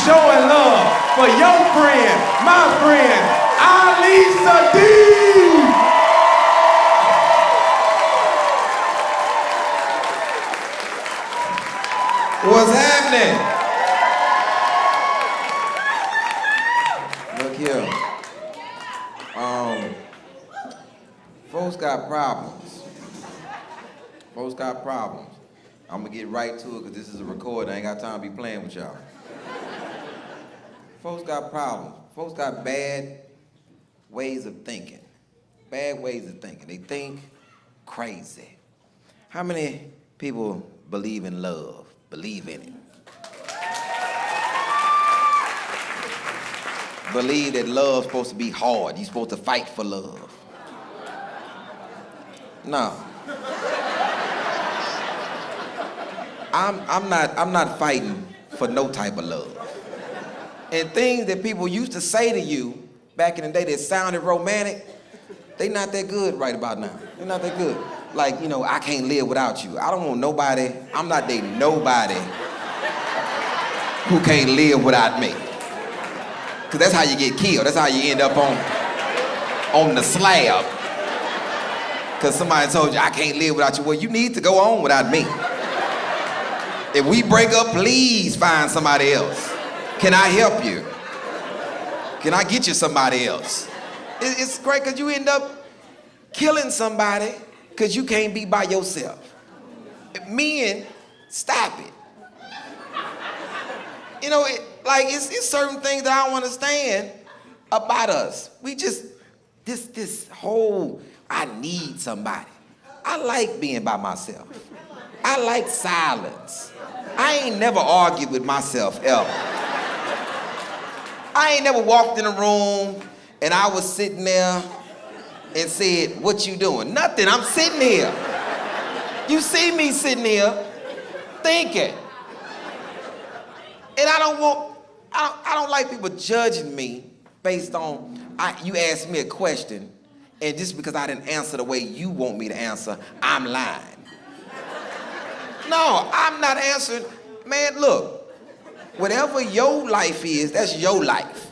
showing love for your friend, my friend, Ali Siddiq. What's happening? Look here. Folks got problems. Folks got problems. I'm gonna get right to it because this is a record. I ain't got time to be playing with y'all. Folks got problems. Folks got bad ways of thinking. Bad ways of thinking. They think crazy. How many people believe in love? Believe in it. Believe that love's supposed to be hard. You're supposed to fight for love. No. I'm not fighting for no type of love. And things that people used to say to you back in the day that sounded romantic, they not that good right about now. They're not that good. Like, you know, I can't live without you. I don't want nobody, I'm not dating nobody who can't live without me. Cause that's how you get killed. That's how you end up on the slab. Cause somebody told you, I can't live without you. Well, you need to go on without me. If we break up, please find somebody else. Can I help you? Can I get you somebody else? It's great because you end up killing somebody because you can't be by yourself. Men, stop it. You know, it's certain things that I don't understand about us. We just, this whole, I need somebody. I like being by myself. I like silence. I ain't never argued with myself, ever. I ain't never walked in a room and I was sitting there and said, what you doing? Nothing, I'm sitting here. You see me sitting here thinking. And I don't like people judging me based on, you asked me a question and just because I didn't answer the way you want me to answer, I'm lying. No, I'm not answering. Man, look, whatever your life is, that's your life.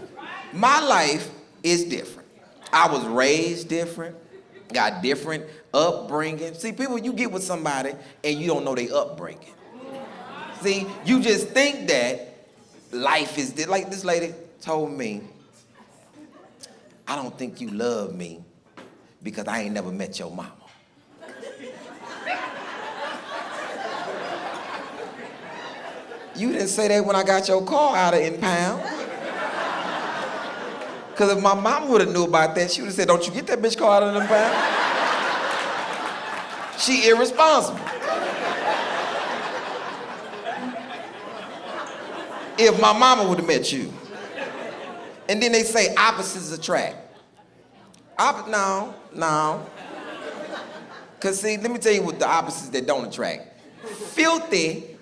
My life is different. I was raised different, got different upbringing. See, people, you get with somebody and you don't know their upbringing. See, you just think that life is different. Like this lady told me, I don't think you love me because I ain't never met your mama. You didn't say that when I got your car out of impound. Because if my mama would have knew about that, she would have said, don't you get that bitch car out of impound. She irresponsible. If my mama would have met you. And then they say opposites attract. No. Because see, let me tell you what the opposites that don't attract. Filthy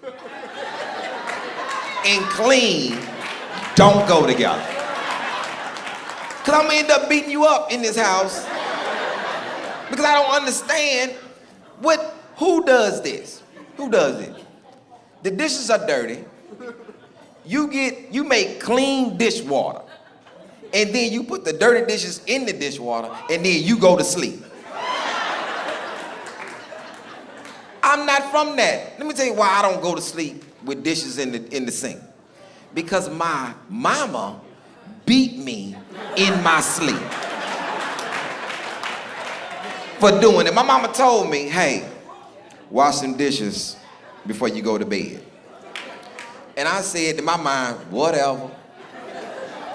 and clean don't go together. Cause I'm gonna end up beating you up in this house because I don't understand who does this? Who does it? The dishes are dirty. You make clean dishwater and then you put the dirty dishes in the dishwater and then you go to sleep. I'm not from that. Let me tell you why I don't go to sleep with dishes in the sink. Because my mama beat me in my sleep for doing it. My mama told me, hey, wash them dishes before you go to bed. And I said to my mind, whatever.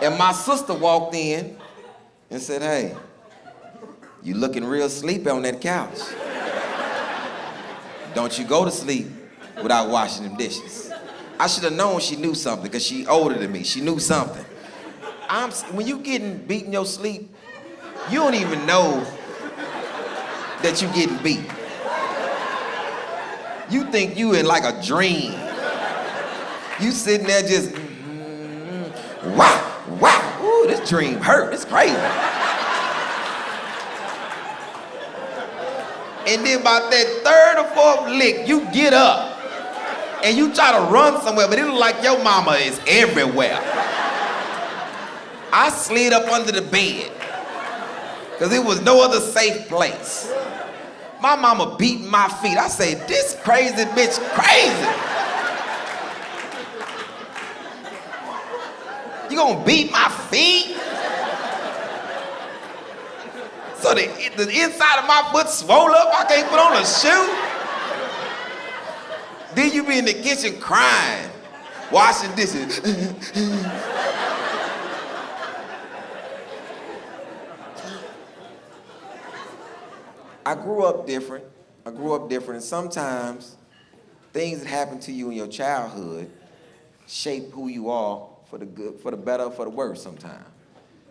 And my sister walked in and said, hey, you looking real sleepy on that couch. Don't you go to sleep without washing them dishes. I should have known she knew something because she older than me. She knew something. When you getting beat in your sleep, you don't even know that you getting beat. You think you in like a dream. You sitting there just, wow, ooh, this dream hurt, it's crazy. And then about that third or fourth lick, you get up and you try to run somewhere, but it look like your mama is everywhere. I slid up under the bed because there was no other safe place. My mama beat my feet. I said, this crazy bitch crazy. You gonna beat my feet? So the inside of my foot swole up, I can't put on a shoe? Then you be in the kitchen crying, washing dishes. I grew up different, and sometimes things that happen to you in your childhood shape who you are for the good, for the better, for the worse sometimes.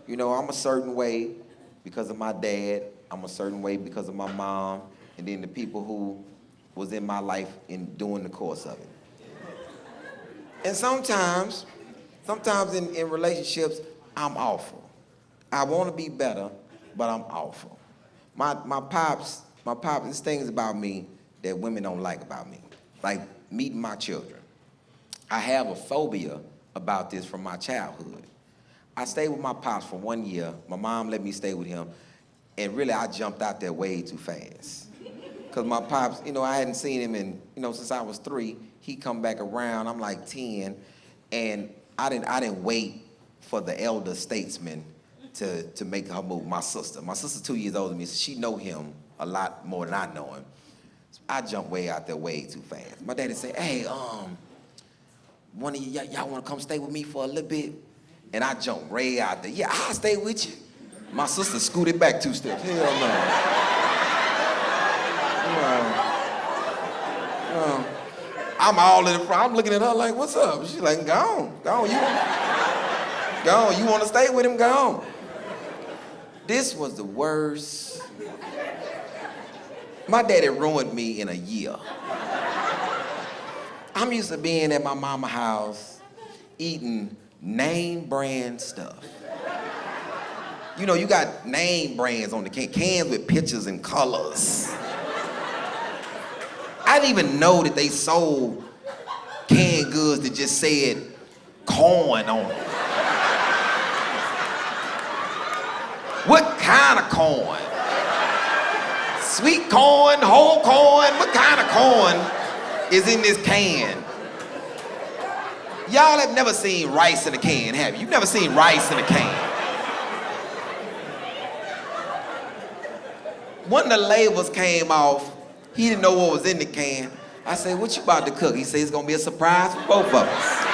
You know, I'm a certain way because of my dad, I'm a certain way because of my mom, and then the people who was in my life during the course of it. And sometimes in relationships, I'm awful. I want to be better, but I'm awful. My pops, there's things about me that women don't like about me, like meeting my children. I have a phobia about this from my childhood. I stayed with my pops for 1 year. My mom let me stay with him, and really I jumped out there way too fast. Because my pops, you know, I hadn't seen him in, you know, since I was 3. He come back around, I'm like 10, and I didn't wait for the elder statesman to make her move. My sister's 2 years older than me, so she know him a lot more than I know him. So I jumped way out there way too fast. My daddy said, hey, one of y'all want to come stay with me for a little bit? And I jumped way out there. Yeah, I'll stay with you. My sister scooted back 2 steps. Hell no. No. I'm all in the front. I'm looking at her like, what's up? She's like, go on. You want to stay with him? Go on. This was the worst. My daddy ruined me in a year. I'm used to being at my mama's house eating name brand stuff. You know, you got name brands on the cans with pictures and colors. I didn't even know that they sold canned goods that just said corn on them. What kind of corn? Sweet corn, whole corn, what kind of corn is in this can? Y'all have never seen rice in a can, have you? You've never seen rice in a can. When the labels came off, he didn't know what was in the can. I said, what you about to cook? He said, it's gonna be a surprise for both of us.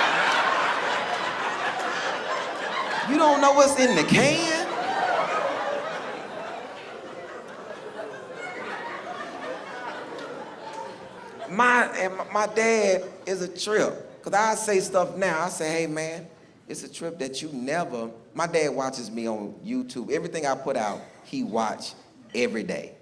You don't know what's in the can? My dad is a trip. Cause I say stuff now, I say, hey man, it's a trip that you never, my dad watches me on YouTube. Everything I put out, he watched every day.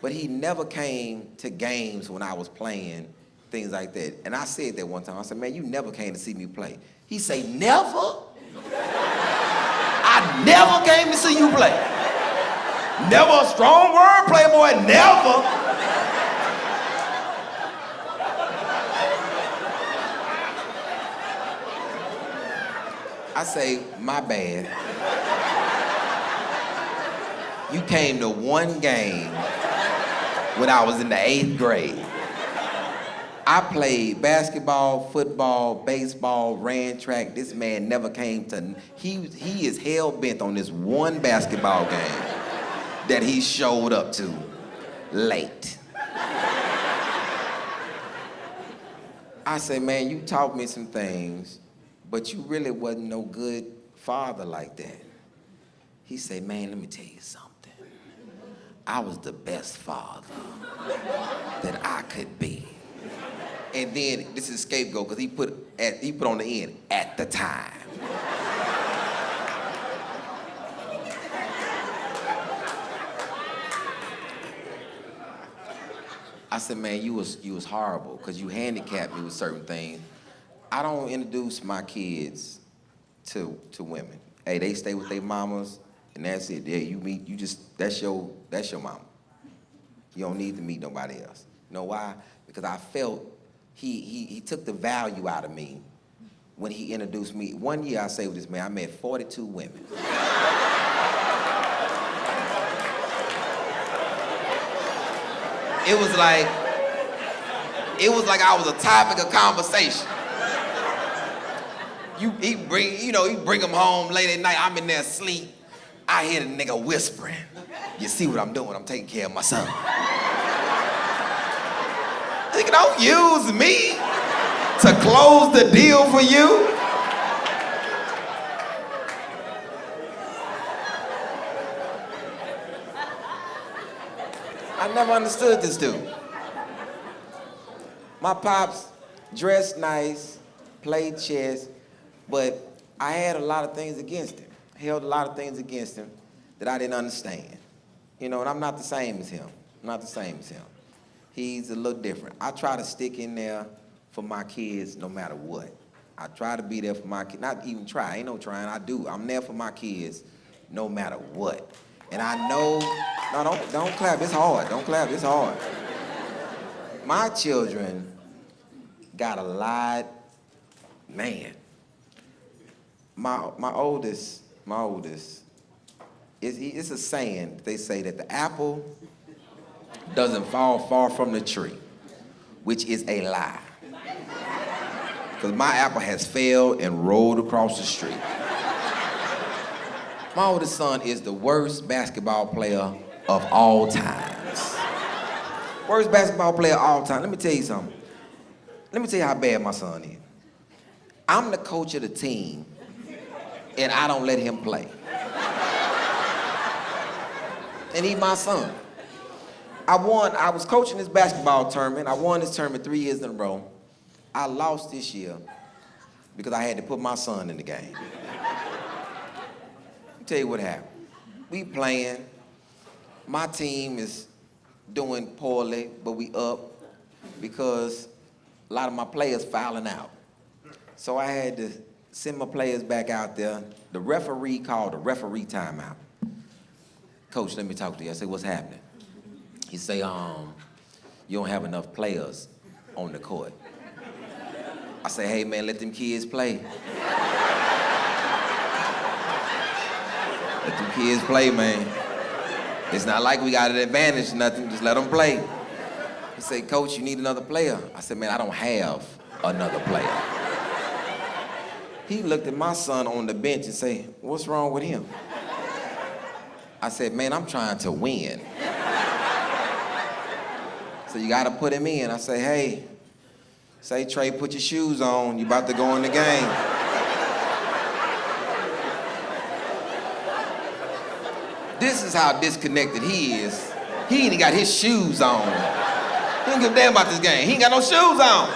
But he never came to games when I was playing, things like that. And I said that one time, I said, man, you never came to see me play. He say, never? I never came to see you play. Never a strong word, Playboy, never. I say, my bad. You came to one game when I was in the 8th grade. I played basketball, football, baseball, ran track. This man never came to, he is hell-bent on this one basketball game that he showed up to late. I say, man, you taught me some things, but you really wasn't no good father like that. He said, man, let me tell you something. I was the best father that I could be. And then, this is scapegoat, because he put on the end, at the time. I said, man, you was horrible, because you handicapped me with certain things. I don't introduce my kids to women. Hey, they stay with their mamas, and that's it. Yeah, that's your mama. You don't need to meet nobody else. You know why? Because I felt he took the value out of me when he introduced me. One year, I say with this man, I met 42 women. It was like I was a topic of conversation. He bring them home late at night. I'm in there asleep. I hear the nigga whispering. You see what I'm doing? I'm taking care of my son. Nigga, don't use me to close the deal for you. I never understood this dude. My pops dressed nice, played chess, but I had a lot of things against him. Held a lot of things against him that I didn't understand. And I'm not the same as him. I'm not the same as him. He's a little different. I try to stick in there for my kids no matter what. I try to be there for my kids. Not even try, ain't no trying, I do. I'm there for my kids no matter what. And I know, no, don't clap, it's hard. Don't clap, it's hard. My children got a lot, man. My oldest, it's a saying, they say that the apple doesn't fall far from the tree, which is a lie. Because my apple has fell and rolled across the street. My oldest son is the worst basketball player of all times. Worst basketball player of all time. Let me tell you something. Let me tell you how bad my son is. I'm the coach of the team, and I don't let him play. And he's my son. I was coaching this basketball tournament. I won this tournament 3 years in a row. I lost this year because I had to put my son in the game. Let me tell you what happened. We playing. My team is doing poorly, but we up because a lot of my players fouling out. So I had to send my players back out there. The referee called a referee timeout. Coach, let me talk to you. I said, what's happening? He say, you don't have enough players on the court. I say, hey man, let them kids play. Let them kids play, man. It's not like we got an advantage, nothing, just let them play. He said, Coach, you need another player. I said, man, I don't have another player. He looked at my son on the bench and say, what's wrong with him? I said, man, I'm trying to win. So you gotta put him in. I say, hey, say, Trey, put your shoes on. You about to go in the game. This is how disconnected he is. He ain't got his shoes on. He ain't give a damn about this game. He ain't got no shoes on.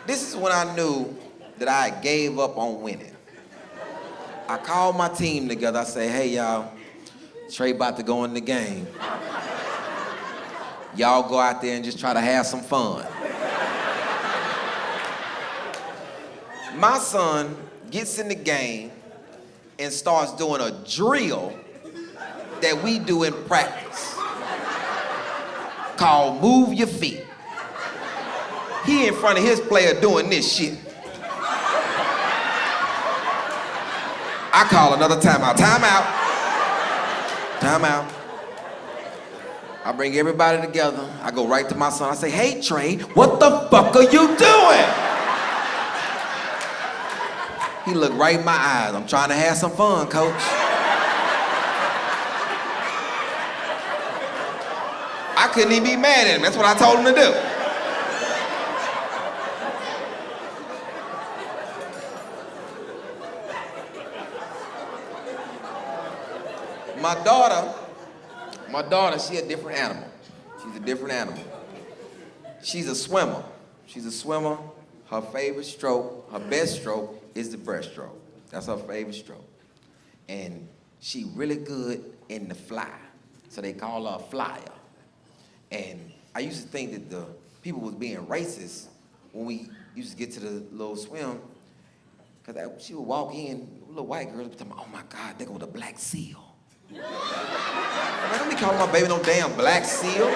This is when I knew that I gave up on winning. I called my team together. I say, hey, y'all, Trey about to go in the game. Y'all go out there and just try to have some fun. My son gets in the game and starts doing a drill that we do in practice called move your feet. He in front of his player doing this shit. I call another timeout. Timeout. Timeout. I bring everybody together. I go right to my son. I say, hey, Trey, what the fuck are you doing? He looked right in my eyes. I'm trying to have some fun, coach. I couldn't even be mad at him. That's what I told him to do. My daughter, she a different animal. She's a different animal. She's a swimmer. She's a swimmer. Her favorite stroke, her best stroke, is the breaststroke. That's her favorite stroke. And she really good in the fly. So they call her a flyer. And I used to think that the people was being racist when we used to get to the little swim. Because she would walk in, little white girls would tell me, oh my God, there go the black seal. Man, don't be calling my baby no damn black seal.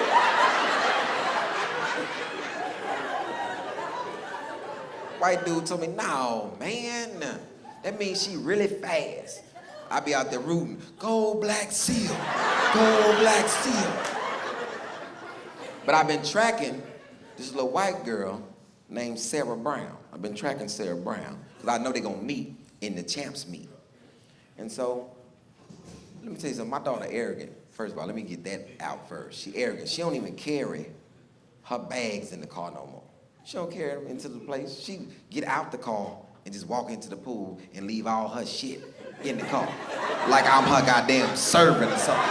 White dude told me, no, man, that means she really fast. I be out there rooting, go black seal, go black seal. But I've been tracking this little white girl named Sarah Brown. I've been tracking Sarah Brown because I know they're gonna meet in the champs meet. And so, let me tell you something, my daughter arrogant. First of all, let me get that out first. She arrogant. She don't even carry her bags in the car no more. She don't carry them into the place. She get out the car and just walk into the pool and leave all her shit in the car. Like I'm her goddamn servant or something.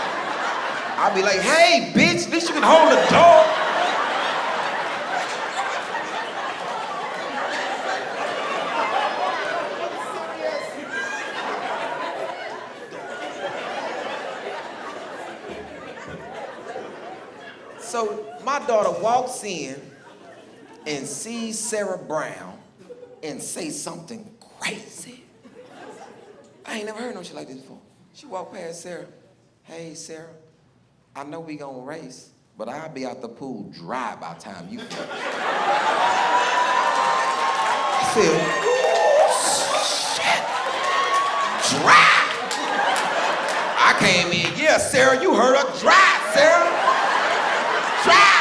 I'll be like, hey, bitch, at least you can hold the door. So my daughter walks in and sees Sarah Brown and say something crazy. I ain't never heard no shit like this before. She walked past Sarah. Hey, Sarah, I know we gonna race, but I'll be out the pool dry by the time you finish. I said, shit, dry. I came in, yeah, Sarah, you heard her, dry, Sarah. Dry.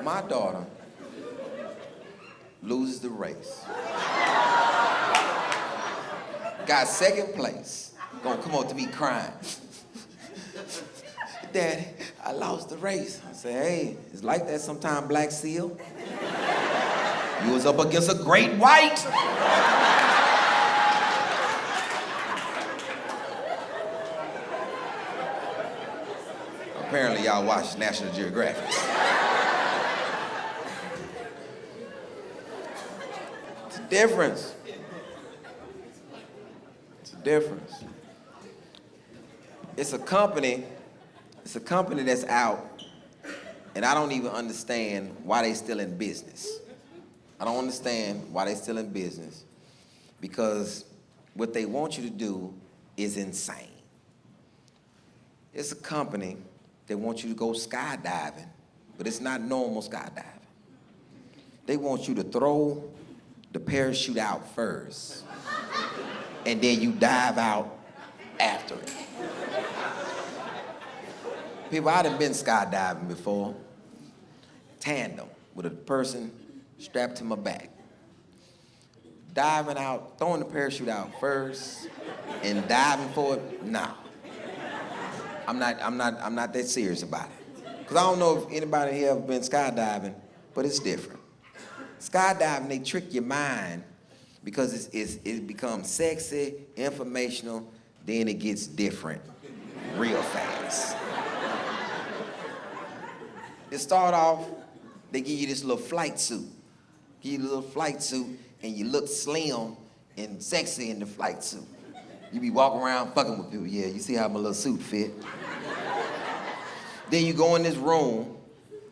My daughter loses the race. Got second place. Gonna come up to me crying. Daddy, I lost the race. I say, hey, it's like that sometime, Black Seal. You was up against a great white. Apparently y'all watch National Geographic. It's a difference. It's a difference. It's a company that's out, and I don't even understand why they still in business. I don't understand why they still in business, because what they want you to do is insane. It's a company that wants you to go skydiving, but it's not normal skydiving. They want you to throw the parachute out first, and then you dive out after it. People, I done been skydiving before, tandem, with a person strapped to my back. Diving out, throwing the parachute out first, and diving for it, nah. I'm not that serious about it. Because I don't know if anybody here ever been skydiving, but it's different. Skydiving, they trick your mind because it becomes sexy, informational, then it gets different real fast. It start off, they give you this little flight suit. Give you a little flight suit, and you look slim and sexy in the flight suit. You be walking around fucking with people. Yeah, you see how my little suit fit. Then you go in this room,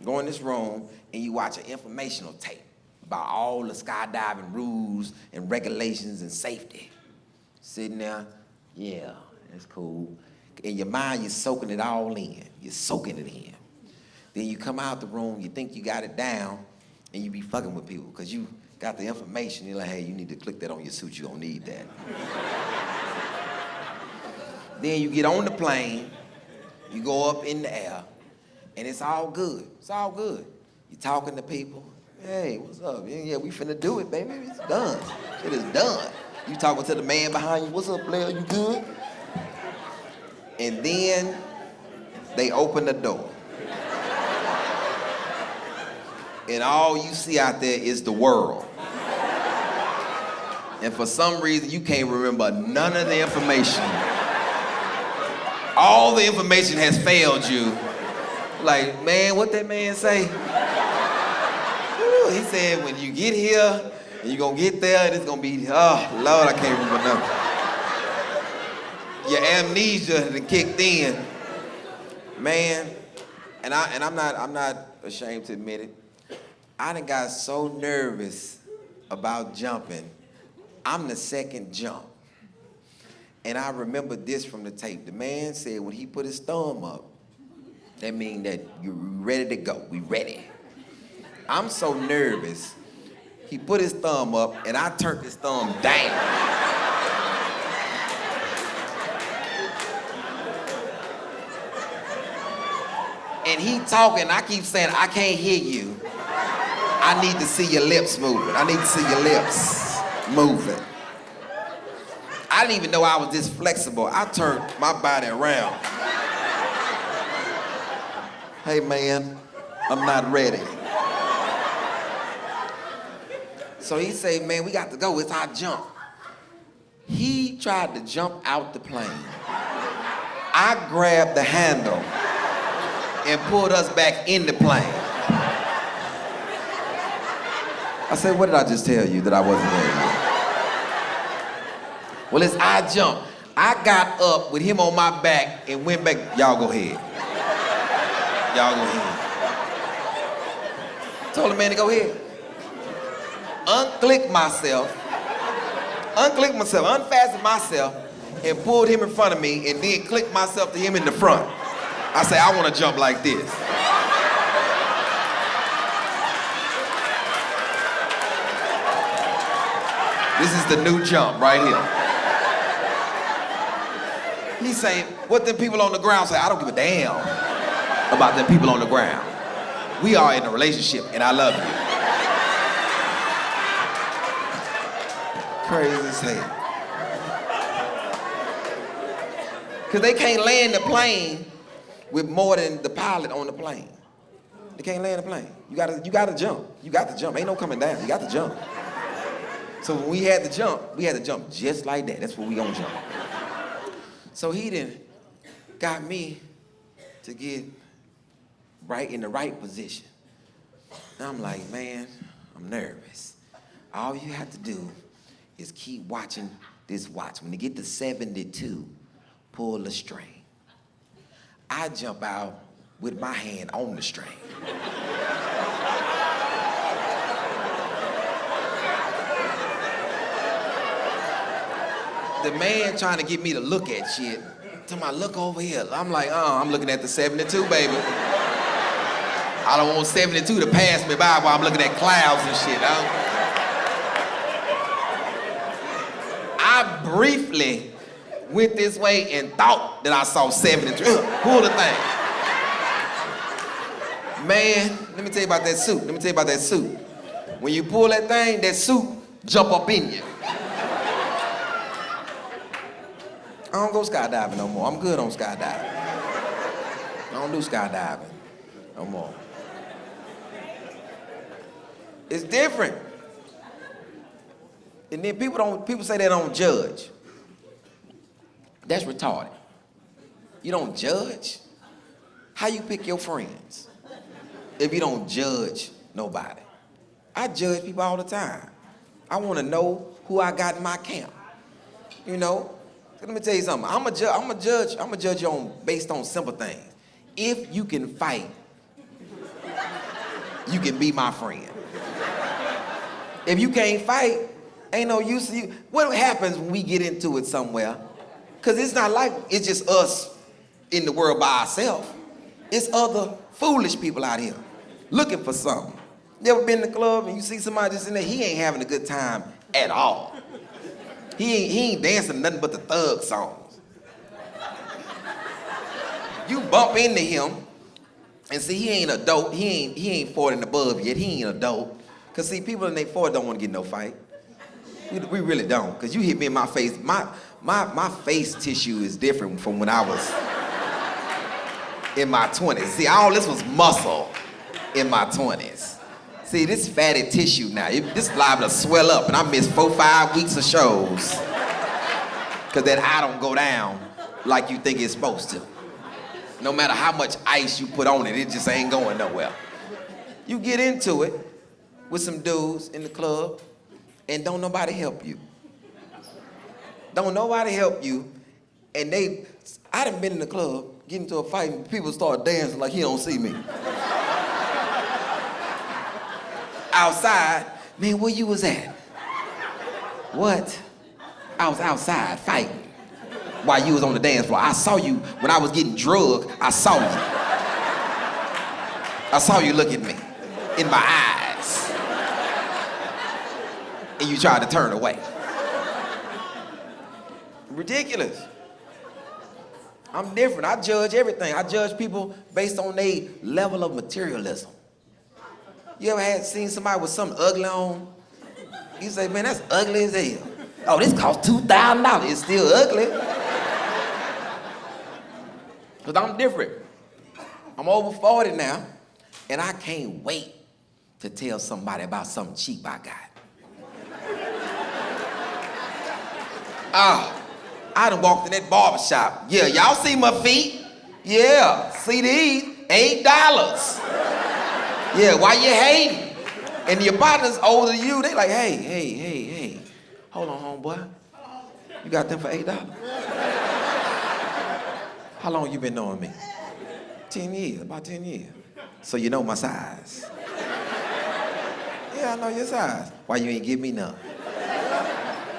and you watch an informational tape about all the skydiving rules and regulations and safety. Sitting there, yeah, that's cool. In your mind, you're soaking it all in. You're soaking it in. Then you come out the room, you think you got it down, and you be fucking with people because you got the information. You're like, hey, you need to click that on your suit. You don't need that. Then you get on the plane, you go up in the air, and it's all good. It's all good. You talking to people. Hey, what's up? Yeah, we finna do it, baby. It's done. Shit is done. You talking to the man behind you. What's up, player? You good? And then they open the door. And all you see out there is the world. And for some reason, you can't remember none of the information. All the information has failed you. Like, man, what that man say? Ooh, he said, when you get here, and you're gonna get there, and it's gonna be, oh, Lord, I can't remember nothing. Your amnesia that kicked in. Man, and I'm not ashamed to admit it. I done got so nervous about jumping. I'm the second jump. And I remember this from the tape. The man said when he put his thumb up, that means that you're ready to go. We ready. I'm so nervous. He put his thumb up and I turned his thumb down. And he talking, I keep saying, I can't hear you. I need to see your lips moving. I need to see your lips moving. I didn't even know I was this flexible. I turned my body around. Hey man, I'm not ready. So he said, man, we got to go, it's our jump. He tried to jump out the plane. I grabbed the handle and pulled us back in the plane. I said, what did I just tell you that I wasn't ready? Well, it's our jump. I got up with him on my back and went back. Y'all go ahead. Y'all go ahead. Told the man to go ahead. Unclicked myself, unfastened myself, and pulled him in front of me, and then clicked myself to him in the front. I say, I want to jump like this. This is the new jump right here. He's saying, what them people on the ground say, I don't give a damn about them people on the ground. We are in a relationship, and I love you. Crazy as hell. Because they can't land the plane with more than the pilot on the plane. They can't land the plane. You gotta jump. You got to jump. Ain't no coming down. You got to jump. So when we had to jump just like that. That's what we gonna jump. So he then got me to get right in the right position. And I'm like, man, I'm nervous. All you have to do is keep watching this watch. When you get to 72, pull the string. I jump out with my hand on the string. The man trying to get me to look at shit. Tell me, look over here. I'm like, I'm looking at the 72, baby. I don't want 72 to pass me by while I'm looking at clouds and shit. I briefly went this way and thought that I saw 73. Pull the thing. Man, let me tell you about that suit. When you pull that thing, that suit jump up in you. I don't go skydiving no more. I'm good on skydiving. I don't do skydiving no more. It's different. And then people say they don't judge. That's retarded. You don't judge? How you pick your friends if you don't judge nobody? I judge people all the time. I want to know who I got in my camp. You know? Let me tell you something. I'm a judge you based on simple things. If you can fight, you can be my friend. If you can't fight, ain't no use to you. What happens when we get into it somewhere? Because it's not like it's just us in the world by ourselves. It's other foolish people out here looking for something. You ever been in the club and you see somebody just in there, he ain't having a good time at all. He ain't dancing nothing but the thug songs. You bump into him and see he ain't adult. He ain't 40 and above yet. He ain't adult. Cause see, people in their 40 don't want to get no fight. We really don't. Cause you hit me in my face. My face tissue is different from when I was in my 20s. See, all this was muscle in my 20s. See, this fatty tissue now, this liable to swell up, and I missed 4-5 weeks of shows. Cause that eye don't go down like you think it's supposed to. No matter how much ice you put on it, it just ain't going nowhere. You get into it with some dudes in the club, and don't nobody help you. Don't nobody help you, and I done been in the club, get into a fight, and people start dancing like he don't see me. outside. Man, where you was at? What? I was outside fighting while you was on the dance floor. I saw you when I was getting drugged. I saw you. I saw you look at me in my eyes. And you tried to turn away. Ridiculous. I'm different. I judge everything. I judge people based on their level of materialism. You ever seen somebody with something ugly on? You say, man, that's ugly as hell. Oh, this cost $2,000. It's still ugly. Because I'm different. I'm over 40 now, and I can't wait to tell somebody about something cheap I got. I done walked in that barber shop. Yeah, y'all see my feet? Yeah, see these? $8. Yeah, why you hating? And your partner's older than you, they like, hey. Hold on, homeboy. You got them for $8? How long you been knowing me? 10 years, about 10 years. So you know my size. Yeah, I know your size. Why you ain't give me none?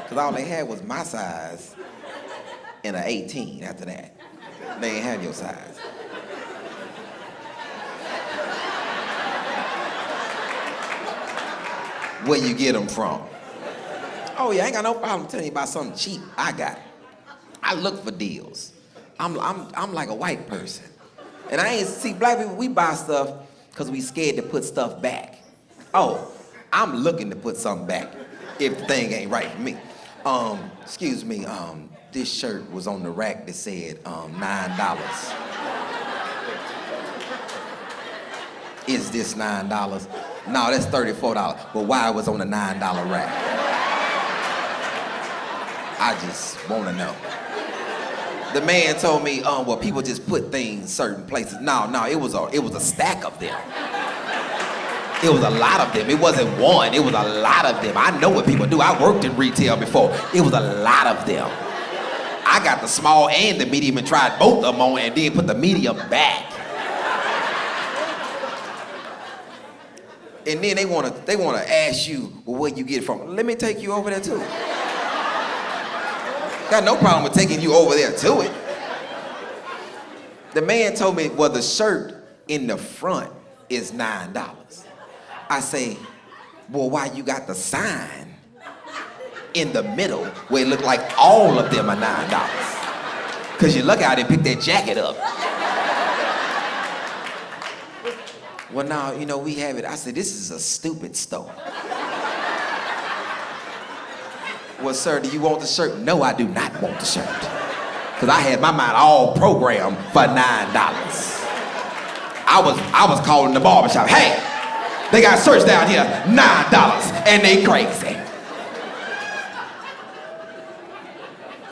Because all they had was my size and an 18 after that. They ain't have your size. Where you get them from? Oh yeah, I ain't got no problem telling you about something cheap I got. I look for deals. I'm like a white person. And I ain't see black people, we buy stuff because we scared to put stuff back. Oh, I'm looking to put something back if the thing ain't right for me. Excuse me, this shirt was on the rack that said $9. Is this $9? No, that's $34. But why it was on the $9 rack? I just want to know. The man told me, well, people just put things certain places. No, it was a stack of them. It was a lot of them. It wasn't one, it was a lot of them. I know what people do. I worked in retail before. It was a lot of them. I got the small and the medium and tried both of them on and then put the medium back. And then they wanna ask you, well, where you get it from? Let me take you over there too. Got no problem with taking you over there to it. The man told me, well, the shirt in the front is $9. I say, well, why you got the sign in the middle where it look like all of them are $9? Because you look out and pick that jacket up. Well, now, we have it. I said, this is a stupid store. Well, sir, do you want the shirt? No, I do not want the shirt. Because I had my mind all programmed for $9. I was calling the barbershop, hey, they got shirts down here, $9, and they crazy.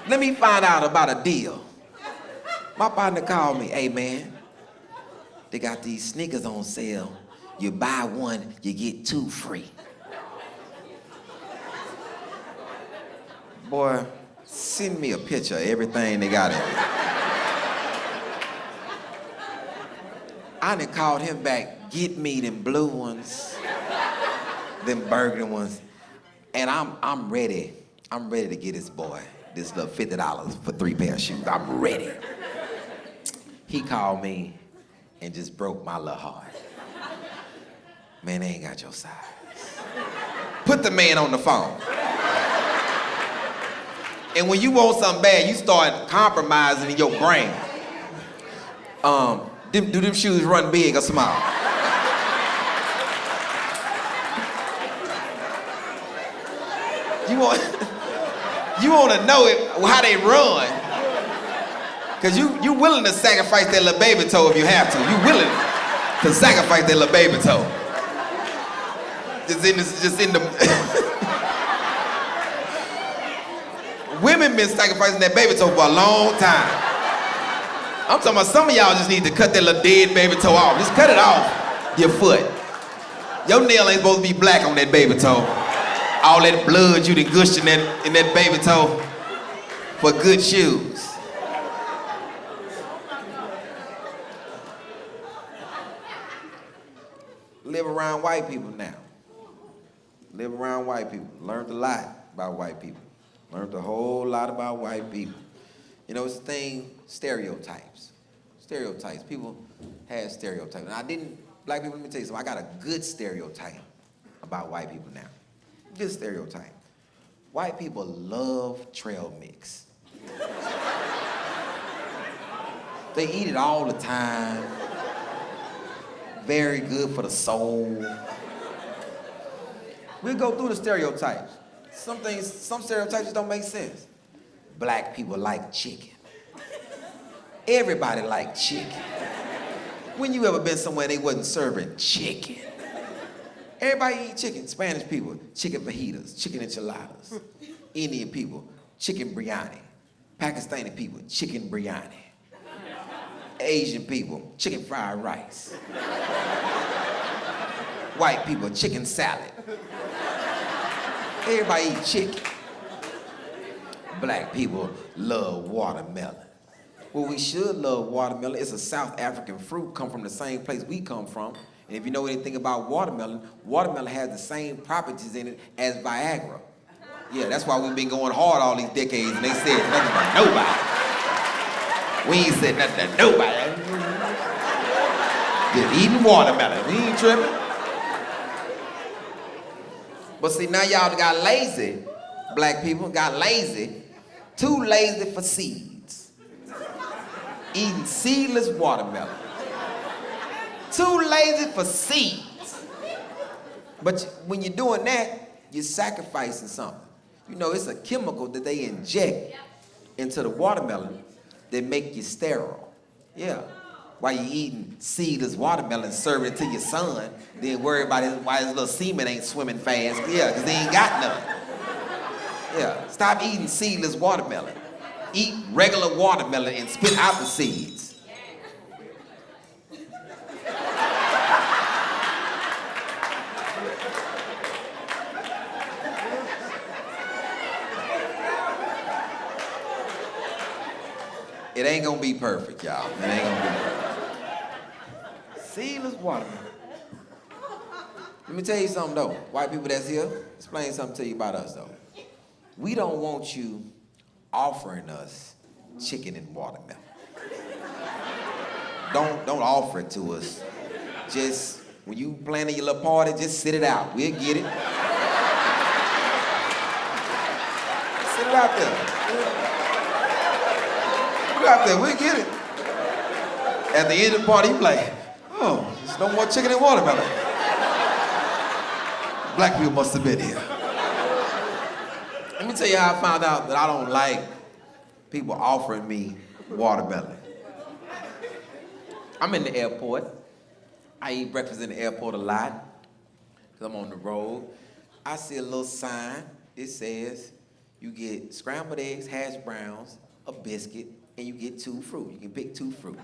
Let me find out about a deal. My partner called me, hey man, they got these sneakers on sale. You buy one, you get two free. Boy, send me a picture of everything they got in there. I done called him back, get me them blue ones, them burgundy ones, and I'm ready. I'm ready to get this boy this little $50 for 3 pair of shoes. I'm ready. He called me and just broke my little heart. Man, they ain't got your size. Put the man on the phone. And when you want something bad, you start compromising in your brain. Do them shoes run big or small? You want to know how they run. Because you willing to sacrifice that little baby toe if you have to. You willing to sacrifice that little baby toe. Just in the Women been sacrificing that baby toe for a long time. I'm talking about some of y'all just need to cut that little dead baby toe off. Just cut it off your foot. Your nail ain't supposed to be black on that baby toe. All that blood you done gushed in that baby toe for good shoes. Live around white people now. live around white people, learned a lot about white people. Learned a whole lot about white people. You know, it's the thing, stereotypes. Stereotypes. People have stereotypes. And black people, let me tell you something. I got a good stereotype about white people now. Good stereotype. White people love trail mix. They eat it all the time. Very good for the soul. We'll go through the stereotypes. Some stereotypes just don't make sense. Black people like chicken. Everybody like chicken. When you ever been somewhere they wasn't serving chicken? Everybody eat chicken. Spanish people, chicken fajitas, chicken enchiladas. Indian people, chicken biryani. Pakistani people, chicken biryani. Asian people, chicken fried rice. White people, chicken salad. Everybody eat chicken. Black people love watermelon. Well, we should love watermelon. It's a South African fruit, come from the same place we come from. And if you know anything about watermelon, watermelon has the same properties in it as Viagra. Yeah, that's why we've been going hard all these decades, and they said nothing to nobody. We ain't said nothing to nobody. Just eating watermelon. We ain't tripping. But see, now y'all got lazy. Black people got lazy. Too lazy for seeds. Eating seedless watermelon. Too lazy for seeds. But when you're doing that, you're sacrificing something. You know, it's a chemical that they inject into the watermelon that make you sterile. Yeah. While you eating seedless watermelon, serving it to your son, then worry about why his little semen ain't swimming fast. Yeah, because they ain't got none. Yeah, stop eating seedless watermelon. Eat regular watermelon and spit out the seeds. It ain't gonna be perfect, y'all. It ain't gonna be perfect. Seedless watermelon. Let me tell you something though. White people that's here, explain something to you about us though. We don't want you offering us chicken and watermelon. Don't offer it to us. Just, when you planning your little party, just sit it out. We'll get it. Sit it out there. Put it out there, we'll get it. At the end of the party, you be like, oh, there's no more chicken and watermelon. Black people must have been here. Let me tell you how I found out that I don't like people offering me watermelon. I'm in the airport. I eat breakfast in the airport a lot because I'm on the road. I see a little sign. It says you get scrambled eggs, hash browns, a biscuit, and you get 2 fruit. You can pick 2 fruit.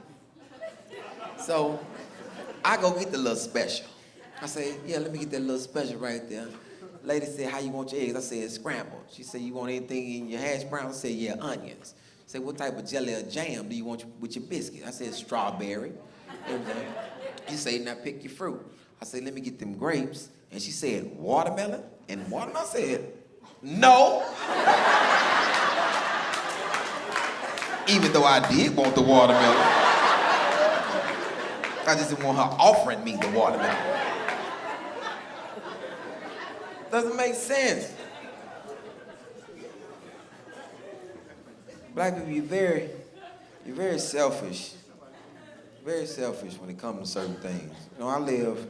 So I go get the little special. I say, yeah, let me get that little special right there. Lady said, how you want your eggs? I said, scrambled. She said, you want anything in your hash browns? I said, yeah, onions. I said, what type of jelly or jam do you want with your biscuit? I said, strawberry. She said, now pick your fruit. I said, let me get them grapes. And she said, watermelon? And watermelon? I said, no. Even though I did want the watermelon. I just didn't want her offering me the watermelon. Doesn't make sense. Black people, you're very selfish. Very selfish when it comes to certain things. You know, I live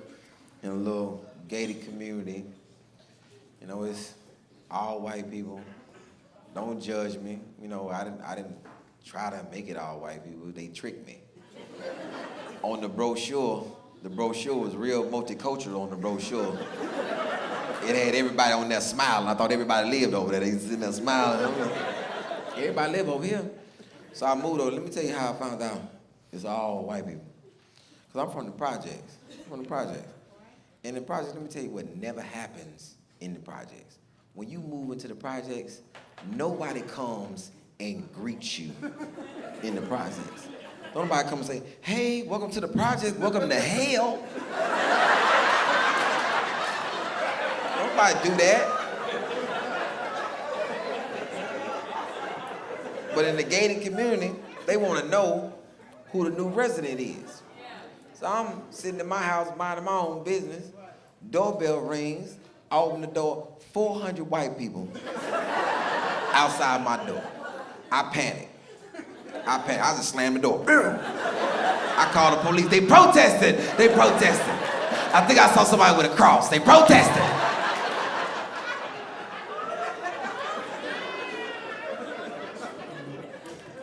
in a little gated community. You know, it's all white people. Don't judge me. You know, I didn't try to make it all white people. They tricked me. On the brochure was real multicultural on the brochure. It had everybody on there smiling. I thought everybody lived over there. They sitting there smiling. Everybody live over here. So I moved over. Let me tell you how I found out it's all white people. Because I'm from the projects. In the projects, let me tell you what never happens in the projects. When you move into the projects, nobody comes and greets you in the projects. Don't nobody come and say, hey, welcome to the project, welcome to hell. Nobody do that. But in the gated community, they want to know who the new resident is. So I'm sitting in my house minding my own business. Doorbell rings. I open the door. 400 white people outside my door. I panic. I just slammed the door. I called the police. They protested. I think I saw somebody with a cross. They protested.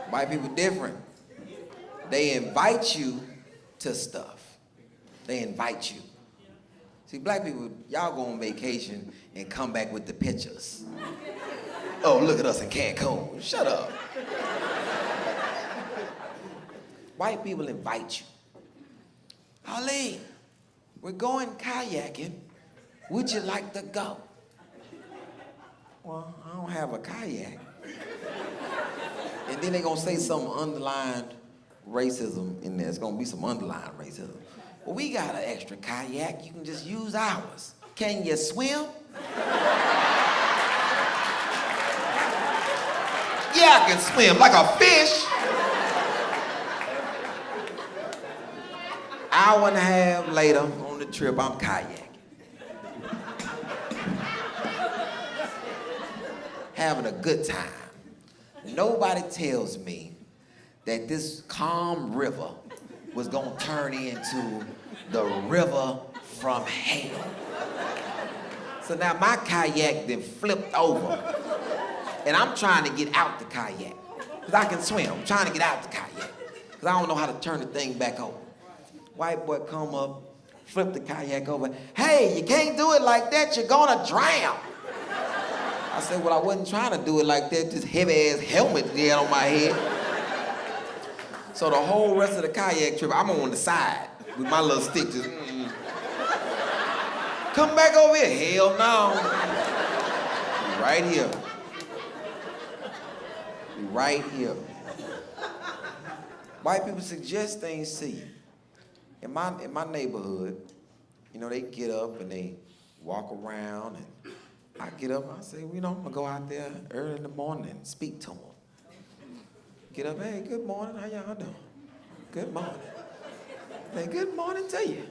White people different. They invite you to stuff. They invite you. See, black people, y'all go on vacation and come back with the pictures. Oh, look at us in Cancun. Shut up. White people invite you. Ali, we're going kayaking. Would you like to go? Well, I don't have a kayak. And then they're gonna say some underlying racism in there. It's gonna be some underlying racism. Well, we got an extra kayak. You can just use ours. Can you swim? Yeah, I can swim like a fish. Hour and a half later on the trip, I'm kayaking. Having a good time. Nobody tells me that this calm river was gonna turn into the river from hell. So now my kayak then flipped over, and I'm trying to get out the kayak, because I can swim. I'm trying to get out the kayak, because I don't know how to turn the thing back over. White boy come up, flip the kayak over. Hey, you can't do it like that, you're gonna drown. I said, well, I wasn't trying to do it like that, this heavy-ass helmet they had on my head. So the whole rest of the kayak trip, I'm on the side with my little stick just, Come back over here. Hell no. Right here. Right here. White people suggest things to you. In my neighborhood, you know, they get up and they walk around, and I get up and I say, you know, I'm gonna go out there early in the morning and speak to them. Get up, hey, good morning, how y'all doing? Good morning. Say, good morning to you.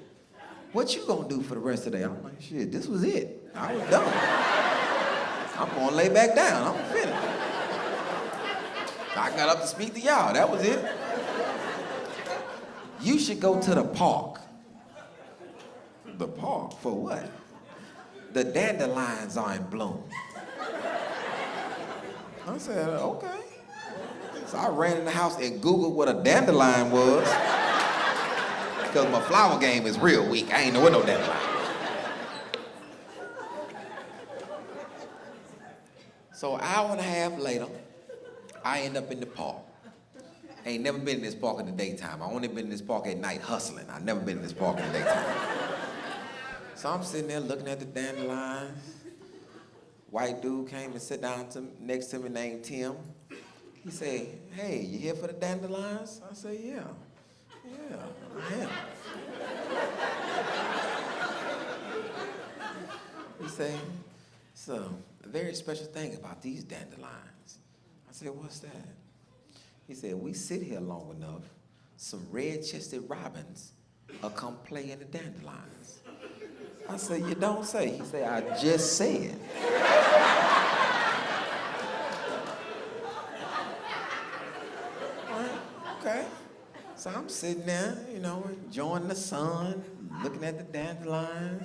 What you gonna do for the rest of the day? I'm like, shit, this was it. I was done. I'm gonna lay back down, I'm finished. I got up to speak to y'all, that was it. You should go to the park. The park? For what? The dandelions are in bloom. I said, okay. So I ran in the house and Googled what a dandelion was. Because my flower game is real weak. I ain't know what no dandelion. So an hour and a half later, I end up in the park. I ain't never been in this park in the daytime. I only been in this park at night hustling. I never been in this park in the daytime. So I'm sitting there looking at the dandelions. White dude came and sat down next to me named Tim. He said, hey, you here for the dandelions? I said, yeah. Yeah, I am. He said, it's a very special thing about these dandelions. I said, what's that? He said, we sit here long enough, some red-chested robins will come play in the dandelions. I said, you don't say. He said, I just said. All right, okay. So I'm sitting there, you know, enjoying the sun, looking at the dandelions.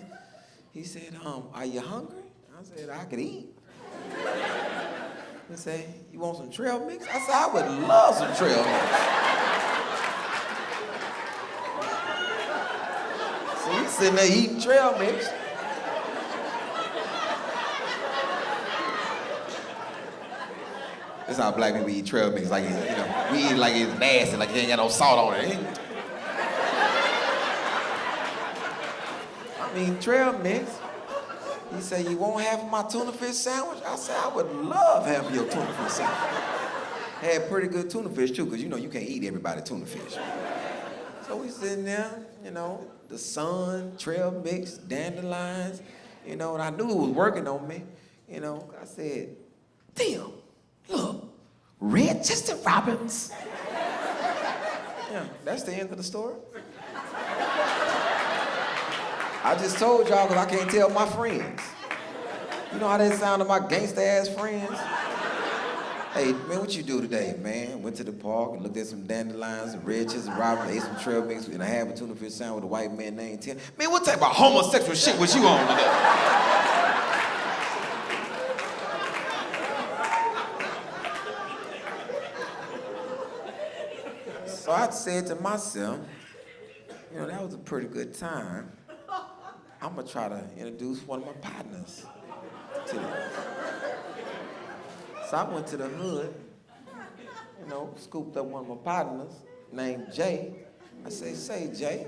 He said, are you hungry? I said, I could eat. He said, you want some trail mix? I said, I would love some trail mix. So he's sitting there eating trail mix. That's how black people eat trail mix, like, you know, we eat like it's nasty, like it ain't got no salt on it. I mean, trail mix. He said, you won't have my tuna fish sandwich? I said, I would love having your tuna fish sandwich. Had pretty good tuna fish too, because you know you can't eat everybody tuna fish. So we sitting there, you know, the sun, trail mix, dandelions, You know, and I knew it was working on me. You know, I said, damn, look, red chested robins. Yeah, that's the end of the story. I just told y'all because I can't tell my friends. You know how that sound to my gangsta-ass friends? Hey, man, what you do today, man? Went to the park and looked at some dandelions and red chested robins, ate some trail mix and a half a tuna fish sandwich with a white man named Tim. Man, what type of homosexual shit was you on today? So I said to myself, you know, that was a pretty good time. I'm gonna try to introduce one of my partners to this. So I went to the hood, you know, scooped up one of my partners named Jay. I say, Jay,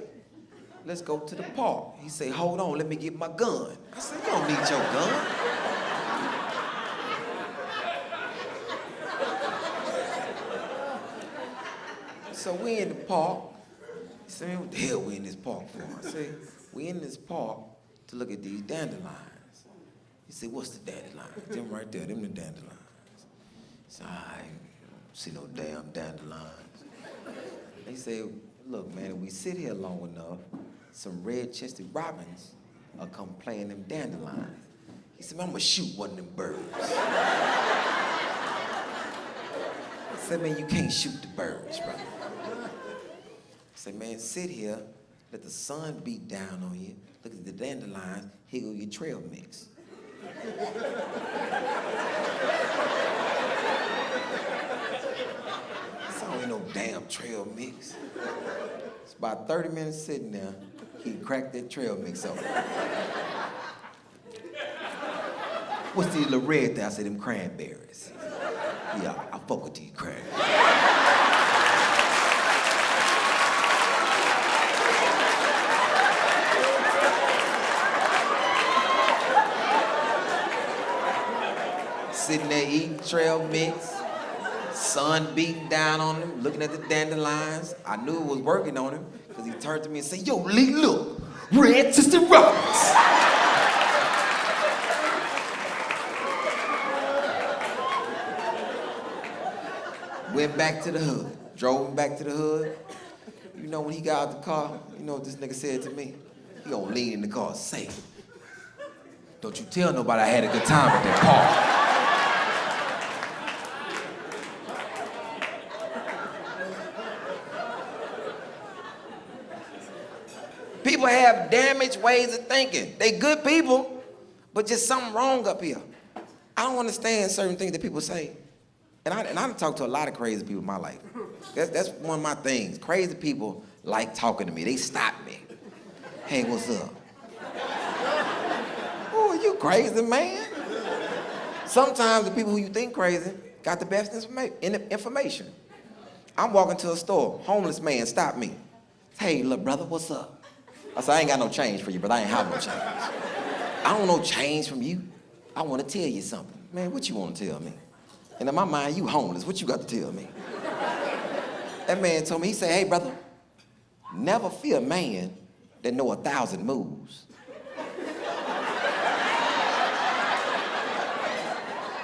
let's go to the park. He say, hold on, let me get my gun. I said, you don't need your gun. So we in the park. He said, man, what the hell we in this park for? I said, we in this park to look at these dandelions. He said, what's the dandelions? Them right there, them the dandelions. So I don't see no damn dandelions. They say, look, man, if we sit here long enough, some red-chested robins will come playing them dandelions. He said, man, I'm gonna shoot one of them birds. I said, man, you can't shoot the birds, brother. I said, man, sit here, let the sun beat down on you, look at the dandelions, here go your trail mix. This ain't no damn trail mix. It's about 30 minutes sitting there, he cracked that trail mix open. What's these little red there? I said, them cranberries. Yeah, I fuck with these cranberries. Sitting there eating trail mix, sun beating down on him, looking at the dandelions. I knew it was working on him because he turned to me and said, yo, Lee, look, red chested robins. Went back to the hood, drove him back to the hood. You know, when he got out the car, you know what this nigga said to me? He gonna lean in the car and say, don't you tell nobody I had a good time at that park. People have damaged ways of thinking. They good people, but just something wrong up here. I don't understand certain things that people say. And I done talked to a lot of crazy people in my life. That's one of my things. Crazy people like talking to me. They stop me. Hey, what's up? Oh, you crazy, man? Sometimes the people who you think crazy got the best information. I'm walking to a store. Homeless man stopped me. Hey, little brother, what's up? I said, I ain't got no change for you, but I ain't have no change. I don't know change from you. I want to tell you something. Man, what you want to tell me? And in my mind, you homeless. What you got to tell me? That man told me, he said, hey, brother, never fear a man that know 1,000 moves.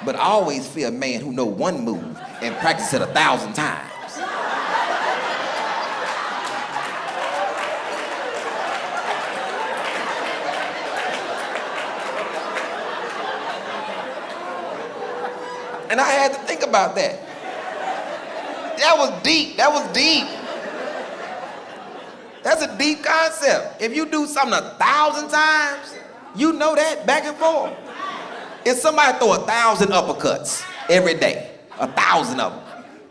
But always fear a man who know one move and practice it 1,000 times. And I had to think about that. That was deep. That was deep. That's a deep concept. If you do something 1,000 times, you know that back and forth. If somebody throw 1,000 uppercuts every day, 1,000 of them,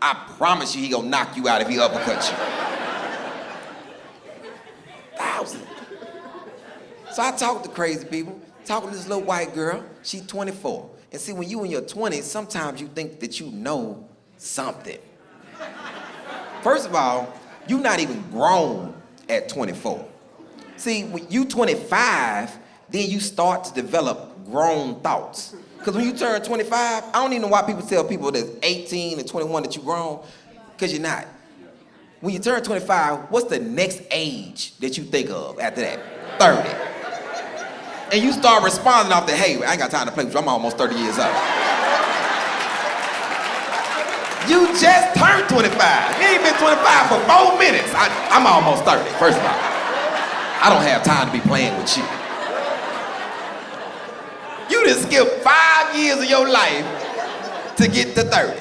I promise you he gonna knock you out if he uppercuts you. 1,000. So I talk to crazy people. Talking to this little white girl, she's 24. And see, when you in your 20s, sometimes you think that you know something. First of all, you're not even grown at 24. See, when you 25, then you start to develop grown thoughts. Because when you turn 25, I don't even know why people tell people that's 18 and 21 that you're grown, because you're not. When you turn 25, what's the next age that you think of after that? 30. And you start responding off the, hey, I ain't got time to play with you. I'm almost 30 years old. You just turned 25. You ain't been 25 for 4 minutes. I'm almost 30, first of all. I don't have time to be playing with you. You just skipped 5 years of your life to get to 30.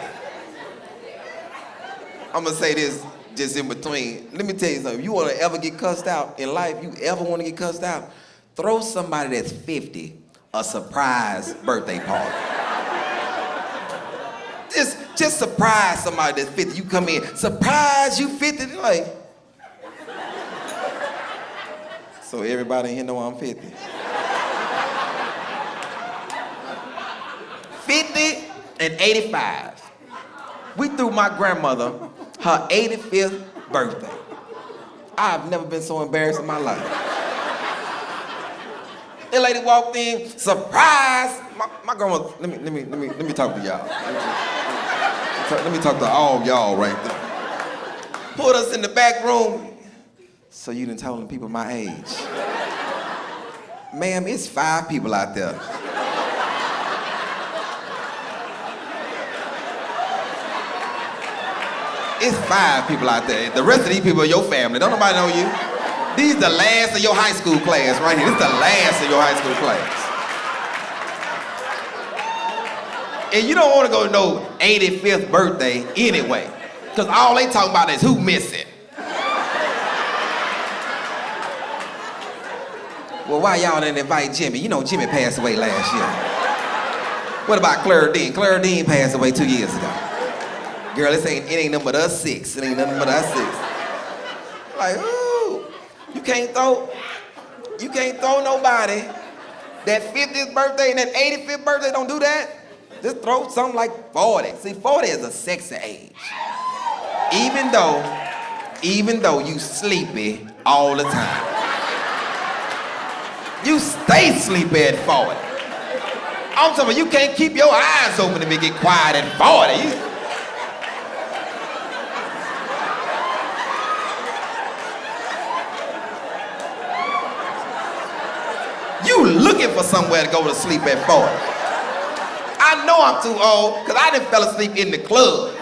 I'm gonna say this just in between. Let me tell you something. If you wanna ever get cussed out in life, you ever wanna get cussed out, throw somebody that's 50 a surprise birthday party. Just surprise somebody that's 50. You come in, surprise, you 50. They're like, so everybody in here know I'm 50. 50 and 85. We threw my grandmother her 85th birthday. I've never been so embarrassed in my life. That lady walked in, surprise. My grandma, let me talk to y'all. Let me talk to all y'all right there. Put us in the back room. So you done told them people my age. Ma'am, it's 5 people out there. It's 5 people out there. The rest of these people are your family. Don't nobody know you. These the last of your high school class right here. This is the last of your high school class. And you don't want to go to no 85th birthday anyway. Because all they talking about is who missing. Well, why y'all didn't invite Jimmy? You know Jimmy passed away last year. What about Clara Dean? Clara Dean passed away 2 years ago. Girl, it ain't nothing but us 6. It ain't nothing but us 6. Like, ooh, you can't throw nobody that 50th birthday and that 85th birthday. Don't do that. Just throw something like 40. See, 40 is a sexy age. Even though you sleepy all the time. You stay sleepy at 40. I'm talking about you can't keep your eyes open if it get quiet at 40. You looking for somewhere to go to sleep at 40. I know I'm too old, because I done fell asleep in the club.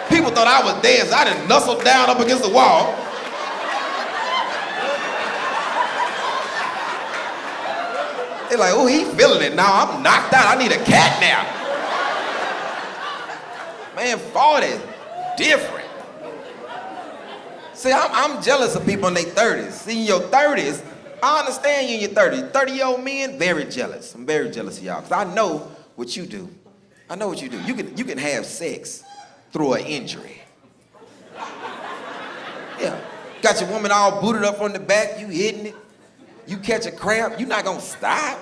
People thought I was dead, so I done nuzzled down up against the wall. They're like, oh, he feeling it now. I'm knocked out. I need a cat nap. Man, 40 different. See, I'm jealous of people in their 30s. See, in your 30s, I understand you in your 30s. 30-year-old men, very jealous. I'm very jealous of y'all, because I know what you do. I know what you do. You can have sex through an injury. Yeah. Got your woman all booted up from the back, you hitting it. You catch a cramp, you're not gonna stop.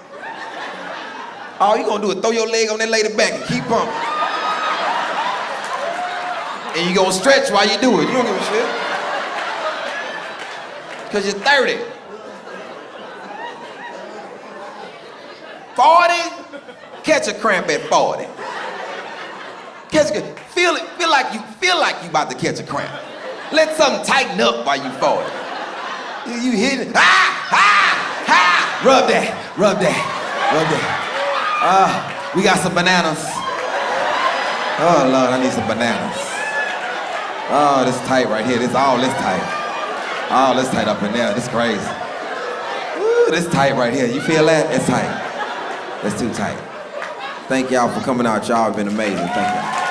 All you gonna do is throw your leg on that lady back and keep pumping. And you gonna stretch while you do it. You don't give a shit. Because you're 30. 40, catch a cramp at 40. Feel like you about to catch a cramp. Let something tighten up while you 40. You hit it. Rub that. We got some bananas. Oh Lord, I need some bananas. Oh, this tight right here. This tight. Oh, this tight up in there. This crazy. Ooh, this tight right here. You feel that? It's tight. That's too tight. Thank y'all for coming out. Y'all have been amazing. Thank y'all.